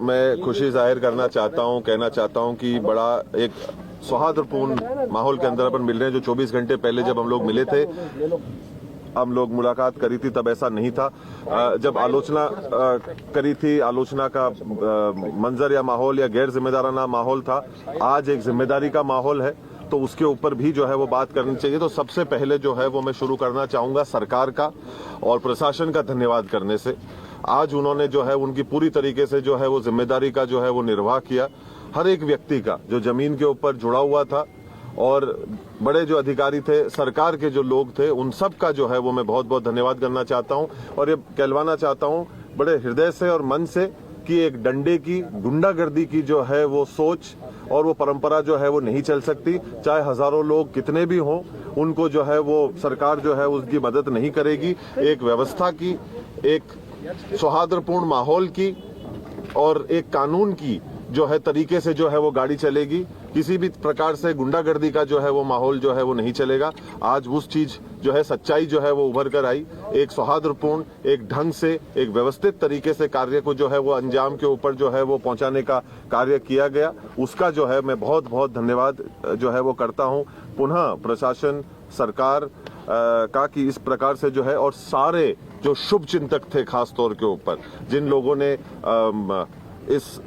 मैं खुशी जाहिर करना चाहता हूं, कहना चाहता हूं कि बड़ा एक सौहार्दपूर्ण माहौल के अंदर अपन मिल रहे हैं। जो 24 घंटे पहले जब हम लोग मिले थे, हम लोग मुलाकात करी थी, तब ऐसा नहीं था। जब आलोचना करी थी, आलोचना का मंजर या माहौल या गैर जिम्मेदाराना माहौल था। आज एक जिम्मेदारी का माहौल है, तो उसके ऊपर भी जो है वो बात करनी चाहिए। तो सबसे पहले जो है वो मैं शुरू करना चाहूंगा सरकार का और प्रशासन का धन्यवाद करने से। आज उन्होंने जो है उनकी पूरी तरीके से जो है वो जिम्मेदारी का जो है वो निर्वाह किया। हर एक व्यक्ति का जो जमीन के ऊपर जुड़ा हुआ था और बड़े जो अधिकारी थे, सरकार के जो लोग थे, उन सब का जो है वो मैं बहुत बहुत धन्यवाद करना चाहता हूं। और ये कहलवाना चाहता हूं बड़े हृदय से और मन से कि एक डंडे की, गुंडागर्दी की जो है वो सोच और वो परंपरा जो है वो नहीं चल सकती। चाहे हजारों लोग कितने भी हों, उनको जो है वो सरकार जो है उसकी मदद नहीं करेगी। एक व्यवस्था की, एक सौहार्दपूर्ण माहौल की और एक कानून की जो है तरीके से जो है वो गाड़ी चलेगी। किसी भी प्रकार से गुंडागर्दी का जो है वो माहौल जो है वो नहीं चलेगा। आज उस चीज जो है, सच्चाई जो है वो उभर कर आई। एक सौहार्दपूर्ण, एक ढंग से, एक व्यवस्थित तरीके से कार्य को जो है वो अंजाम के ऊपर जो है वो पहुंचाने का कार्य किया गया। उसका जो है मैं बहुत बहुत धन्यवाद जो है वो करता हूं पुनः प्रशासन, सरकार का, कि इस प्रकार से जो है, और सारे जो शुभ चिंतक थे खास तौर के ऊपर, जिन लोगों ने इस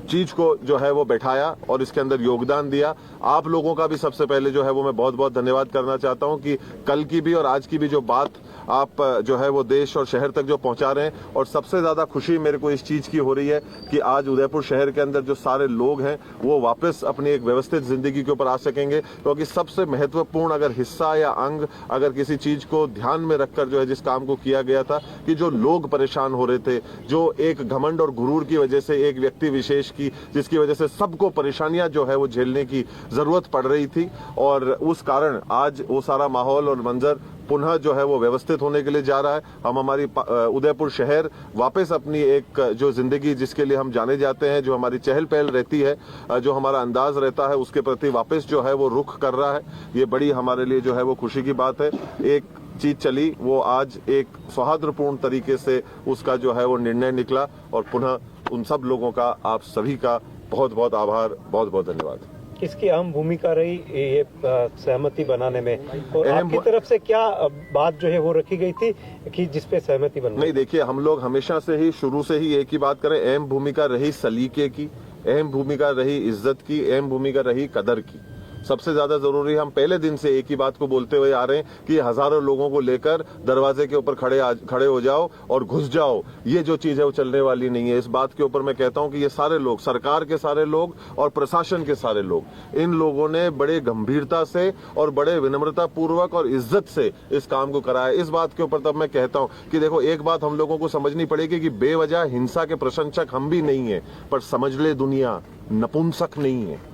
चीज को जो है वो बैठाया और इसके अंदर योगदान दिया। आप लोगों का भी सबसे पहले जो है वो मैं बहुत बहुत धन्यवाद करना चाहता हूं कि कल की भी और आज की भी जो बात आप जो है वो देश और शहर तक जो पहुंचा रहे हैं। और सबसे ज्यादा खुशी मेरे को इस चीज की हो रही है कि आज उदयपुर शहर के अंदर जो सारे लोग हैं वो वापस अपनी एक व्यवस्थित जिंदगी के ऊपर आ सकेंगे। क्योंकि सबसे महत्वपूर्ण अगर हिस्सा या अंग अगर किसी चीज को ध्यान में रखकर जो है जिस काम को किया गया था कि जो लोग परेशान हो रहे थे, जो एक घमंड और गुरूर की वजह से एक व्यक्ति विशेष की, जिसकी वजह से सबको परेशानियां जो है वो झेलने की जरूरत पड़ रही थी, और उस कारण आज वो सारा माहौल और मंजर पुनः जो है वो व्यवस्थित होने के लिए जा रहा है। हम हमारी उदयपुर शहर वापस अपनी एक जो जिंदगी जिसके लिए हम जाने जाते हैं, जो हमारी चहल पहल रहती है, जो हमारा अंदाज रहता है, उसके प्रति वापस जो है वो रुख कर रहा है। ये बड़ी हमारे लिए जो है वो खुशी की बात है। एक चीज चली, वो आज एक सौहार्दपूर्ण तरीके से उसका जो है वो निर्णय निकला, और पुनः उन सब लोगों का, आप सभी का बहुत बहुत आभार, बहुत बहुत धन्यवाद। किसकी अहम भूमिका रही ये सहमति बनाने में, और आपकी तरफ से क्या बात जो है वो रखी गई थी कि जिसपे सहमति बन? नहीं, देखिए, हम लोग हमेशा से ही, शुरू से ही एक ही बात करें, अहम भूमिका रही सलीके की, अहम भूमिका रही इज्जत की, अहम भूमिका रही कदर की। सबसे ज्यादा जरूरी, हम पहले दिन से एक ही बात को बोलते हुए आ रहे हैं कि हजारों लोगों को लेकर दरवाजे के ऊपर खड़े हो जाओ और घुस जाओ, ये जो चीज है वो चलने वाली नहीं है। इस बात के ऊपर मैं कहता हूं कि ये सारे लोग, सरकार के सारे लोग और प्रशासन के सारे लोग, इन लोगों ने बड़े गंभीरता से और बड़े विनम्रता पूर्वक और इज्जत से इस काम को कराया। इस बात के ऊपर तब मैं कहता हूं कि देखो, एक बात हम लोगों को समझनी पड़ेगी कि बेवजह हिंसा के प्रशंसक हम भी नहीं है, पर समझ ले दुनिया, नपुंसक नहीं है।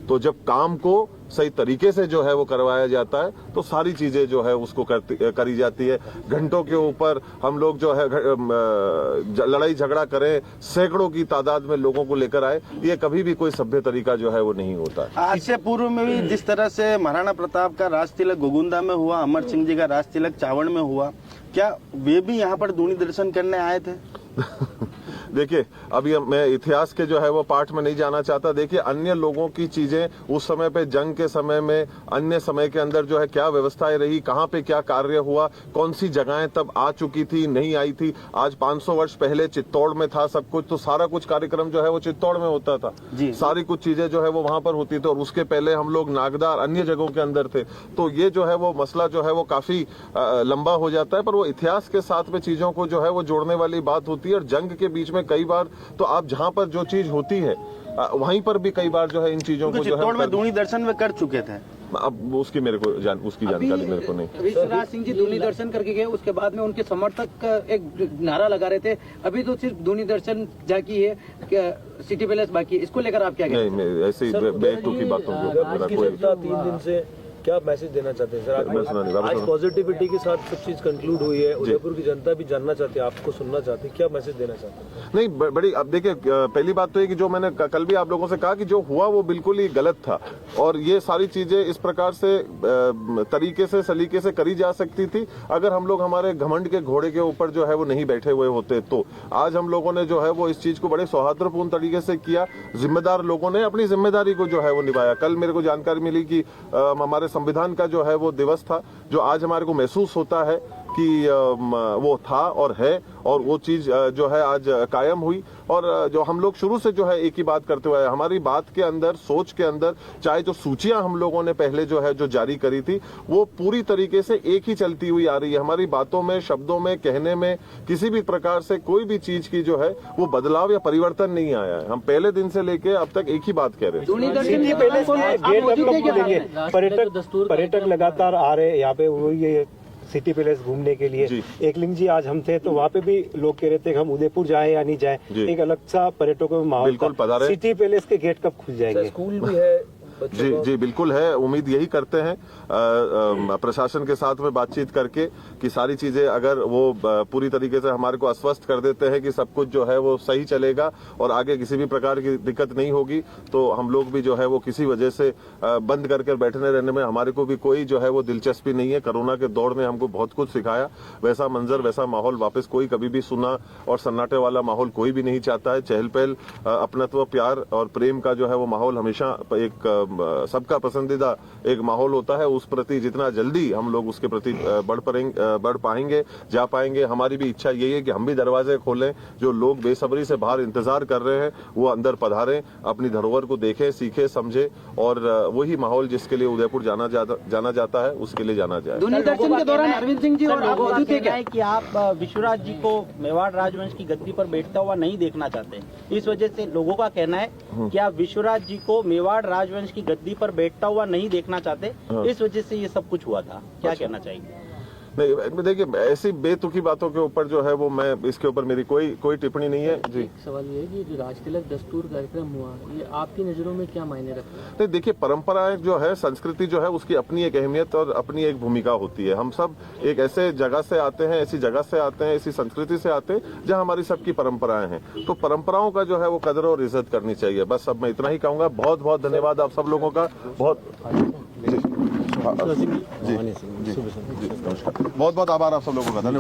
तो जब काम को सही तरीके से जो है वो करवाया जाता है तो सारी चीजें जो है उसको करी जाती है। घंटों के ऊपर हम लोग जो है लड़ाई झगड़ा करें, सैकड़ों की तादाद में लोगों को लेकर आए, ये कभी भी कोई सभ्य तरीका जो है वो नहीं होता है। आज से पूर्व में भी जिस तरह से महाराणा प्रताप का राज तिलक गोगुंदा में हुआ, अमर सिंह जी का राज तिलक चावड़ में हुआ, क्या वे भी यहाँ पर दूनी दर्शन करने आए थे? देखिए, अभी मैं इतिहास के जो है वो पाठ में नहीं जाना चाहता। देखिए, अन्य लोगों की चीजें उस समय पे, जंग के समय में, अन्य समय के अंदर जो है क्या व्यवस्थाएं रही, कहाँ पे क्या कार्य हुआ, कौन सी जगहें तब आ चुकी थी, नहीं आई थी। आज 500 वर्ष पहले चित्तौड़ में था सब कुछ, तो सारा कुछ कार्यक्रम जो है वो चित्तौड़ में होता था, सारी कुछ चीजें जो है वो वहां पर होती थी। और उसके पहले हम लोग नागदार, अन्य जगहों के अंदर थे। तो ये जो है वो मसला जो है वो काफी लंबा हो जाता है, पर वो इतिहास के साथ में चीजों को जो है वो जोड़ने वाली बात होती है। और जंग के बीच में कई बार तो आप जहां पर जो चीज होती है वहीं पर भी कई बार जो है इन चीजों को जो है में दूनी दर्शन में कर चुके थे। अब उसकी मेरे को उसकी जानकारी मेरे को नहीं। विश्वराज सिंह जी दूनी दर्शन करके गए, उसके बाद में उनके समर्थक एक नारा लगा रहे थे, अभी तो सिर्फ दूनी दर्शन जाकी है, सिटी पैलेस बाकी है, इसको लेकर आप क्या कहते हैं? नहीं, ऐसे ही बेतुकी बातों को 3 दिन से क्या मैसेज देना चाहते हैं सर? मैं सुना नहीं, वापस आज सुना। पॉजिटिविटी के साथ सब चीज कंक्लूड हुई है, उदयपुर की जनता भी जानना चाहती है, आपको सुनना चाहती है, क्या मैसेज देना चाहते हैं? नहीं बड़ी, अब देखिए पहली बात तो ये कि जो मैंने कल भी आप लोगों से कहा कि जो हुआ वो बिल्कुल ही गलत था, और ये सारी चीजें इस प्रकार से तरीके से सलीके से करी जा सकती थी अगर हम लोग हमारे घमंड के घोड़े के ऊपर जो है वो नहीं बैठे हुए होते। तो आज हम लोगों ने जो है वो इस चीज को बड़े सौहार्दपूर्ण तरीके से किया, जिम्मेदार लोगों ने अपनी जिम्मेदारी को जो है वो निभाया। कल मेरे को जानकारी मिली कि हमारे संविधान का जो है वो दिवस था, जो आज हमारे को महसूस होता है कि वो था और है, और वो चीज जो है आज कायम हुई। और जो हम लोग शुरू से जो है एक ही बात करते हुए, हमारी बात के अंदर, सोच के अंदर, चाहे जो सूचियां हम लोगों ने पहले जो है जो जारी करी थी वो पूरी तरीके से एक ही चलती हुई आ रही है। हमारी बातों में, शब्दों में, कहने में किसी भी प्रकार से कोई भी चीज की जो है वो बदलाव या परिवर्तन नहीं आया है। हम पहले दिन से लेके अब तक एक ही बात कह रहे हैं। सिटी पैलेस के गेट अब कब खुलेंगे? पर्यटक लगातार आ रहे हैं यहाँ पे, वो ये सिटी पैलेस घूमने के लिए। जी। एकलिंग जी आज हम थे तो वहाँ पे भी लोग कह रहे थे कि हम उदयपुर जाएं या नहीं जाएं, जी। एक अलग सा पर्यटकों में माहौल बिल्कुल था। पधारे। सिटी पैलेस के गेट कब खुल सर, जाएंगे? स्कूल भी है बच्चों जी को। जी बिल्कुल है, उम्मीद यही करते हैं प्रशासन के साथ में बातचीत करके कि सारी चीजें अगर वो पूरी तरीके से हमारे को आश्वस्त कर देते हैं कि सब कुछ जो है वो सही चलेगा और आगे किसी भी प्रकार की दिक्कत नहीं होगी, तो हम लोग भी जो है वो किसी वजह से बंद करके बैठने रहने में हमारे को भी कोई जो है वो दिलचस्पी नहीं है। कोरोना के दौर ने हमको बहुत कुछ सिखाया, वैसा मंजर, वैसा माहौल वापस कोई कभी भी सुना और सन्नाटे वाला माहौल कोई भी नहीं चाहता है। चहल पहल, अपनत्व, प्यार और प्रेम का जो है वो माहौल हमेशा एक सबका पसंदीदा एक माहौल होता है। उस प्रति जितना जल्दी हम लोग उसके प्रति बढ़ पाएंगे, जा पाएंगे। हमारी भी इच्छा यही है कि हम भी दरवाजे खोलें, जो लोग बेसब्री से बाहर इंतजार कर रहे हैं वो अंदर पधारें, अपनी धरोहर को देखें, सीखें, समझें, और वही माहौल जिसके लिए उदयपुर जाना जाता है उसके लिए जाना जाए। दूनी दर्शन के दौरान अरविंद सिंह जी और आप लोगों का मौजूद थे कहना क्या? है कि आप विश्वराज जी को मेवाड़ राजवंश की गद्दी पर बैठता हुआ नहीं देखना चाहते, इस वजह से लोगों का कहना है कि आप विश्वराज जी को मेवाड़ राजवंश की गद्दी पर बैठता हुआ नहीं देखना चाहते, इस वजह से ये सब कुछ हुआ था। क्या कहना चाहिए? नहीं देखिए, ऐसी बेतुकी बातों के ऊपर जो है वो मैं इसके ऊपर मेरी कोई टिप्पणी नहीं है। जी, एक सवाल ये है कि जो राजतिलक दस्तूर कार्यक्रम हुआ, ये आपकी नज़रों में क्या मायने रखता है? नहीं देखिए, परंपराएं जो है, संस्कृति जो है, उसकी अपनी एक अहमियत और अपनी एक भूमिका होती है। हम सब एक ऐसे जगह से आते हैं, ऐसी जगह से आते हैं, ऐसी संस्कृति से आते हैं जहां हमारी सबकी परंपराएं हैं, तो परंपराओं का जो है वो कदर और इज्जत करनी चाहिए। बस अब मैं इतना ही कहूंगा। बहुत बहुत धन्यवाद आप सब लोगों का। बहुत बहुत बहुत आभार आप सब लोगों का। धन्यवाद।